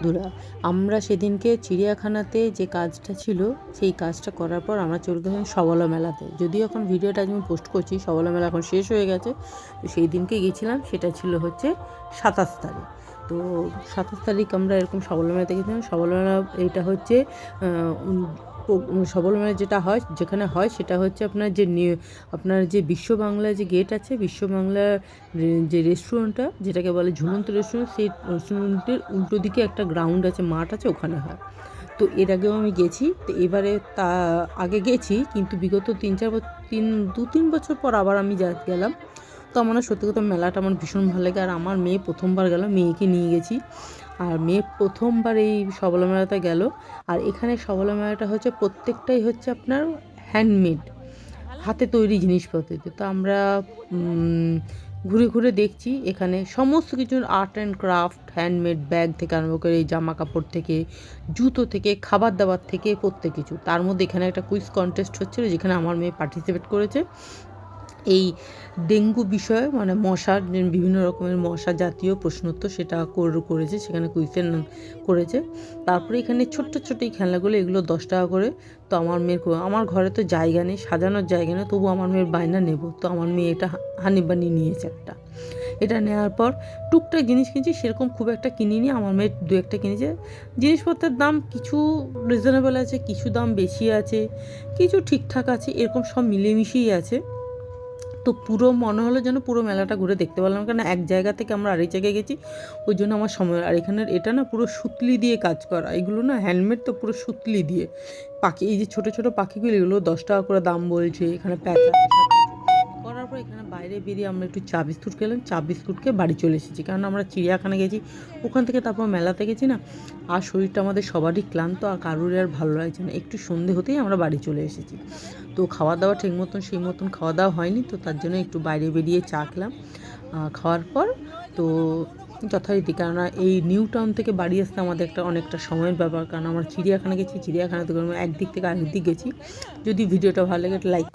বন্ধুরা, আমরা সেদিনকে চিড়িয়াখানাতে যে কাজটা ছিল সেই কাজটা করার পর আমরা চলে গেলাম সবলা মেলাতে। যদিও এখন ভিডিওটা আমি পোস্ট করছি, সবলা মেলা এখন শেষ হয়ে গেছে। তো সেই দিনকে গিয়েছিলাম, সেটা ছিল হচ্ছে 27 তারিখ। তো 27 তারিখ আমরা এরকম সবলা মেলাতে গেছিলাম। সবলা মেলা এইটা হচ্ছে সবলা মেলা যেটা হয়, যেখানে হয় সেটা হচ্ছে আপনার যে বিশ্ব বাংলা যে গেট আছে, বিশ্ব বাংলা যে রেস্টুরেন্টটা যেটাকে বলে ঝুলন্ত রেস্টুরেন্ট, সেই রেস্টুরেন্টের উল্টো দিকে একটা গ্রাউন্ড আছে, মাঠ আছে, ওখানে হয়। তো এর আগেও আমি গেছি। তো এবারে তা আগে গেছি, কিন্তু বিগত 3-4 বছর পর আবার আমি গেলাম। তো আমার সত্যি কথা মেলাটা আমার ভীষণ ভালো লাগে। আর আমার মেয়ে প্রথমবার গেল, মেয়েকে নিয়ে গেছি। আর মেয়ে প্রথমবার এই সবলা মেলাতে গেল। আর এখানে সবলা মেলাটা হচ্ছে প্রত্যেকটাই হচ্ছে আপনার হ্যান্ডমেড, হাতে তৈরি জিনিসপত্র। তো আমরা ঘুরে ঘুরে দেখছি এখানে সমস্ত কিছুর art and craft, handmade bag থেকে আরম্ভ করে এই জামা কাপড় থেকে, জুতো থেকে, খাবার দাবার থেকে, প্রত্যেক কিছু। তার মধ্যে এখানে একটা কুইজ কন্টেস্ট হচ্ছিলো, যেখানে আমার মেয়ে পার্টিসিপেট করেছে এই ডেঙ্গু বিষয়ে, মানে মশার বিভিন্ন রকমের মশা জাতীয় প্রশ্নোত্তর সেটা করেছে, সেখানে কুইজের করেছে। তারপরে এখানে ছোট্ট ছোট্ট এই খেলনাগুলো, এগুলো 10 টাকা করে। তো আমার ঘরে তো জায়গা নেই, সাজানোর জায়গা নেই, তবু আমার মেয়ের বায়না নেব। তো আমার মেয়ে এটা হানি বানি নিয়েছে একটা। এটা নেওয়ার পর টুকটাক জিনিস কিনছি, সেরকম খুব একটা কিনিনি। আমার মেয়ে 2-1টা কিনেছে। জিনিসপত্রের দাম কিছু রিজনেবল আছে, কিছু দাম বেশি আছে, কিছু ঠিকঠাক আছে, এরকম সব মিলেমিশেই আছে। তো পুরো মনে হলো যেন পুরো মেলাটা ঘুরে দেখতে পারলাম, কারণ এক জায়গা থেকে আমরা আরেক জায়গায় গেছি, ওই জন্য আমার সময়। আর এখানের এটা না পুরো সুতলি দিয়ে কাজ করা, এগুলো না হ্যান্ডমেড, তো পুরো সুতলি দিয়ে পাখি, এই যে ছোটো ছোটো পাখিগুলো, এগুলো 10 টাকা করে দাম বলছে। এখানে প্যাঁচা করার পর এখানে বাইরে বেরিয়ে আমরা একটু চা বিস্কুট খেলাম, চা বিস্কুট খেয়ে বাড়ি চলে এসেছি, কারণ আমরা চিড়িয়াখানা গেছি, ওখান থেকে তারপর মেলাতে গেছি না। আর শরীরটা আমাদের সবারই ক্লান্ত, আর কারোর আর ভালো লাগছে না। একটু সন্ধে হতেই আমরা বাড়ি চলে এসেছি। তো খাওয়া দাওয়া ঠিক মতন সেই মতন খাওয়া দাওয়া হয়নি, তো তার জন্য একটু বাইরে বেরিয়ে চা খেলাম। খাওয়ার পর তো যথারীতি, কেননা এই নিউ টাউন থেকে বাড়ি আসতে আমাদের অনেকটা সময়ের ব্যাপার, কারণ আমরা চিড়িয়াখানা গেছি, চিড়িয়াখানা থেকে একদিক থেকে আরেক দিক গেছি। যদি ভিডিওটা ভালো লাগে লাইক